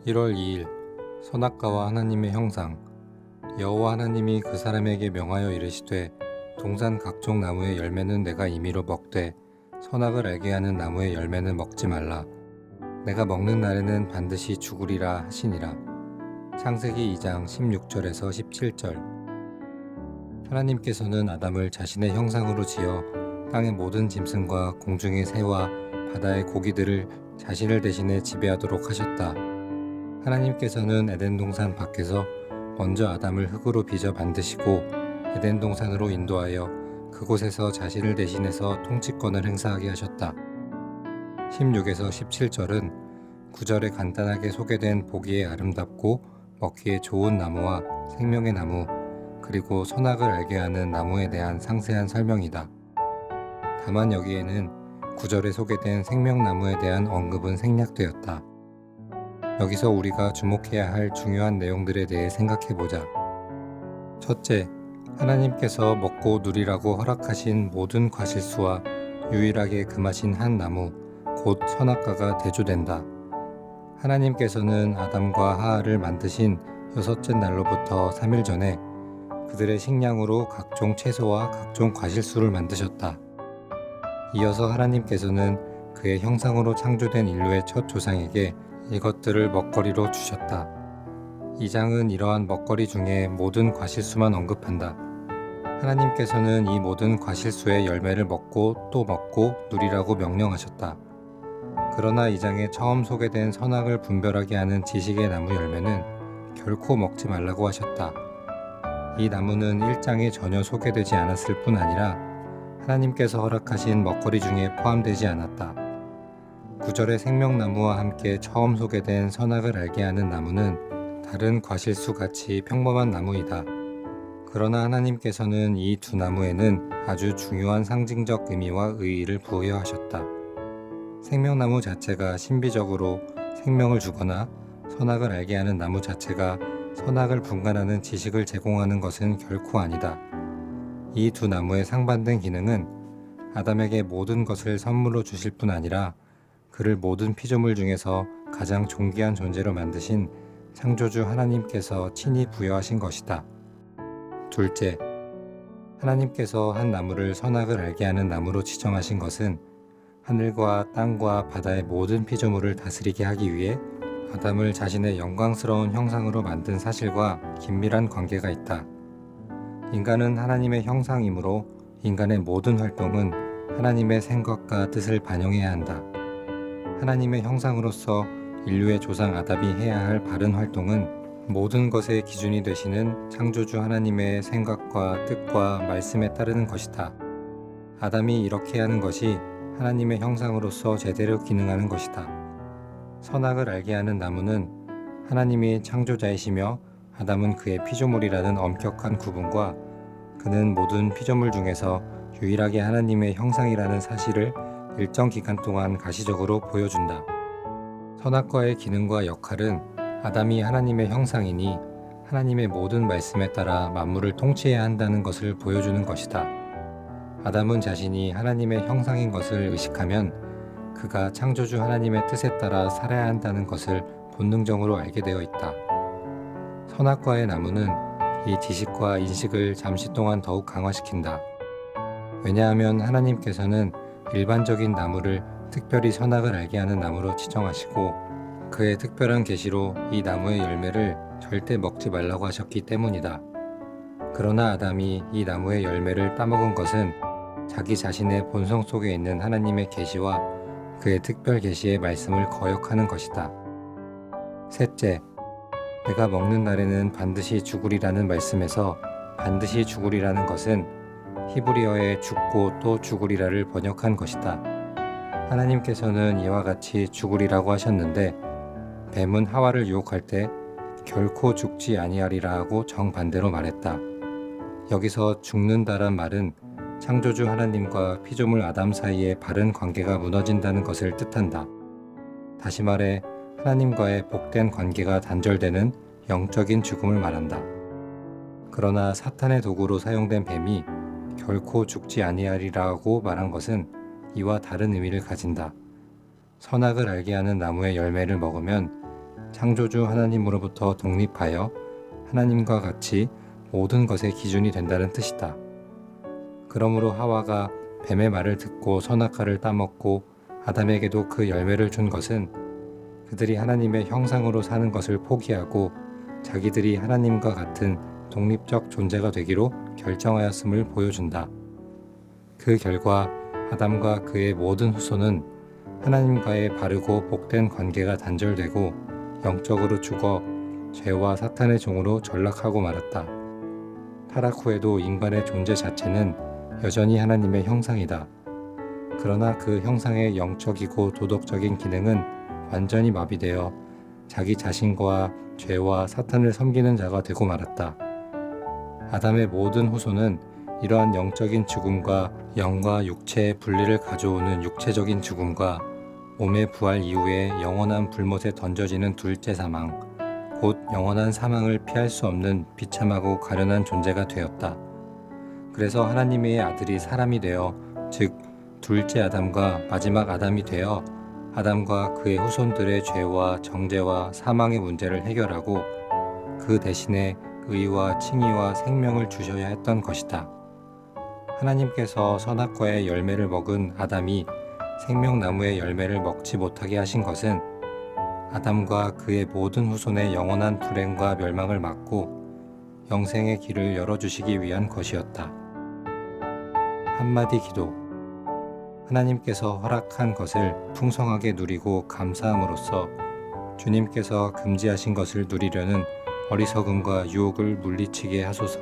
1월 2일 선악과와 하나님의 형상. 여호와 하나님이 그 사람에게 명하여 이르시되 동산 각종 나무의 열매는 내가 임의로 먹되 선악을 알게 하는 나무의 열매는 먹지 말라. 내가 먹는 날에는 반드시 죽으리라 하시니라. 창세기 2장 16절에서 17절. 하나님께서는 아담을 자신의 형상으로 지어 땅의 모든 짐승과 공중의 새와 바다의 고기들을 자신을 대신해 지배하도록 하셨다. 하나님께서는 에덴 동산 밖에서 먼저 아담을 흙으로 빚어 만드시고 에덴 동산으로 인도하여 그곳에서 자신을 대신해서 통치권을 행사하게 하셨다. 16에서 17절은 9절에 간단하게 소개된 보기에 아름답고 먹기에 좋은 나무와 생명의 나무, 그리고 선악을 알게 하는 나무에 대한 상세한 설명이다. 다만 여기에는 9절에 소개된 생명나무에 대한 언급은 생략되었다. 여기서 우리가 주목해야 할 중요한 내용들에 대해 생각해보자. 첫째, 하나님께서 먹고 누리라고 허락하신 모든 과실수와 유일하게 금하신 한 나무, 곧 선악과가 대조된다. 하나님께서는 아담과 하하를 만드신 여섯째 날로부터 3일 전에 그들의 식량으로 각종 채소와 각종 과실수를 만드셨다. 이어서 하나님께서는 그의 형상으로 창조된 인류의 첫 조상에게 이것들을 먹거리로 주셨다. 이 장은 이러한 먹거리 중에 모든 과실수만 언급한다. 하나님께서는 이 모든 과실수의 열매를 먹고 또 먹고 누리라고 명령하셨다. 그러나 이 장에 처음 소개된 선악을 분별하게 하는 지식의 나무 열매는 결코 먹지 말라고 하셨다. 이 나무는 1장에 전혀 소개되지 않았을 뿐 아니라 하나님께서 허락하신 먹거리 중에 포함되지 않았다. 9절의 생명나무와 함께 처음 소개된 선악을 알게 하는 나무는 다른 과실수 같이 평범한 나무이다. 그러나 하나님께서는 이 두 나무에는 아주 중요한 상징적 의미와 의의를 부여하셨다. 생명나무 자체가 신비적으로 생명을 주거나 선악을 알게 하는 나무 자체가 선악을 분간하는 지식을 제공하는 것은 결코 아니다. 이 두 나무의 상반된 기능은 아담에게 모든 것을 선물로 주실 뿐 아니라 그를 모든 피조물 중에서 가장 존귀한 존재로 만드신 창조주 하나님께서 친히 부여하신 것이다. 둘째, 하나님께서 한 나무를 선악을 알게 하는 나무로 지정하신 것은 하늘과 땅과 바다의 모든 피조물을 다스리게 하기 위해 아담을 자신의 영광스러운 형상으로 만든 사실과 긴밀한 관계가 있다. 인간은 하나님의 형상이므로 인간의 모든 활동은 하나님의 생각과 뜻을 반영해야 한다. 하나님의 형상으로서 인류의 조상 아담이 해야 할 바른 활동은 모든 것의 기준이 되시는 창조주 하나님의 생각과 뜻과 말씀에 따르는 것이다. 아담이 이렇게 하는 것이 하나님의 형상으로서 제대로 기능하는 것이다. 선악을 알게 하는 나무는 하나님이 창조자이시며 아담은 그의 피조물이라는 엄격한 구분과 그는 모든 피조물 중에서 유일하게 하나님의 형상이라는 사실을 일정 기간 동안 가시적으로 보여준다. 선악과의 기능과 역할은 아담이 하나님의 형상이니 하나님의 모든 말씀에 따라 만물을 통치해야 한다는 것을 보여주는 것이다. 아담은 자신이 하나님의 형상인 것을 의식하면 그가 창조주 하나님의 뜻에 따라 살아야 한다는 것을 본능적으로 알게 되어 있다. 선악과의 나무는 이 지식과 인식을 잠시 동안 더욱 강화시킨다. 왜냐하면 하나님께서는 일반적인 나무를 특별히 선악을 알게 하는 나무로 지정하시고 그의 특별한 계시로 이 나무의 열매를 절대 먹지 말라고 하셨기 때문이다. 그러나 아담이 이 나무의 열매를 따먹은 것은 자기 자신의 본성 속에 있는 하나님의 계시와 그의 특별 계시의 말씀을 거역하는 것이다. 셋째, 내가 먹는 날에는 반드시 죽으리라는 말씀에서 반드시 죽으리라는 것은 히브리어의 죽고 또 죽으리라를 번역한 것이다. 하나님께서는 이와 같이 죽으리라고 하셨는데 뱀은 하와를 유혹할 때 결코 죽지 아니하리라 하고 정반대로 말했다. 여기서 죽는다란 말은 창조주 하나님과 피조물 아담 사이의 바른 관계가 무너진다는 것을 뜻한다. 다시 말해 하나님과의 복된 관계가 단절되는 영적인 죽음을 말한다. 그러나 사탄의 도구로 사용된 뱀이 결코 죽지 아니하리라고 말한 것은 이와 다른 의미를 가진다. 선악을 알게 하는 나무의 열매를 먹으면 창조주 하나님으로부터 독립하여 하나님과 같이 모든 것의 기준이 된다는 뜻이다. 그러므로 하와가 뱀의 말을 듣고 선악과를 따먹고 아담에게도 그 열매를 준 것은 그들이 하나님의 형상으로 사는 것을 포기하고 자기들이 하나님과 같은 독립적 존재가 되기로 결정하였음을 보여준다. 그 결과 아담과 그의 모든 후손은 하나님과의 바르고 복된 관계가 단절되고 영적으로 죽어 죄와 사탄의 종으로 전락하고 말았다. 타락 후에도 인간의 존재 자체는 여전히 하나님의 형상이다. 그러나 그 형상의 영적이고 도덕적인 기능은 완전히 마비되어 자기 자신과 죄와 사탄을 섬기는 자가 되고 말았다. 아담의 모든 후손은 이러한 영적인 죽음과 영과 육체의 분리를 가져오는 육체적인 죽음과 몸의 부활 이후에 영원한 불못에 던져지는 둘째 사망, 곧 영원한 사망을 피할 수 없는 비참하고 가련한 존재가 되었다. 그래서 하나님의 아들이 사람이 되어, 즉 둘째 아담과 마지막 아담이 되어 아담과 그의 후손들의 죄와 정죄와 사망의 문제를 해결하고 그 대신에 의와 칭의와 생명을 주셔야 했던 것이다. 하나님께서 선악과의 열매를 먹은 아담이 생명나무의 열매를 먹지 못하게 하신 것은 아담과 그의 모든 후손의 영원한 불행과 멸망을 막고 영생의 길을 열어주시기 위한 것이었다. 한마디 기도. 하나님께서 허락한 것을 풍성하게 누리고 감사함으로써 주님께서 금지하신 것을 누리려는 어리석음과 유혹을 물리치게 하소서.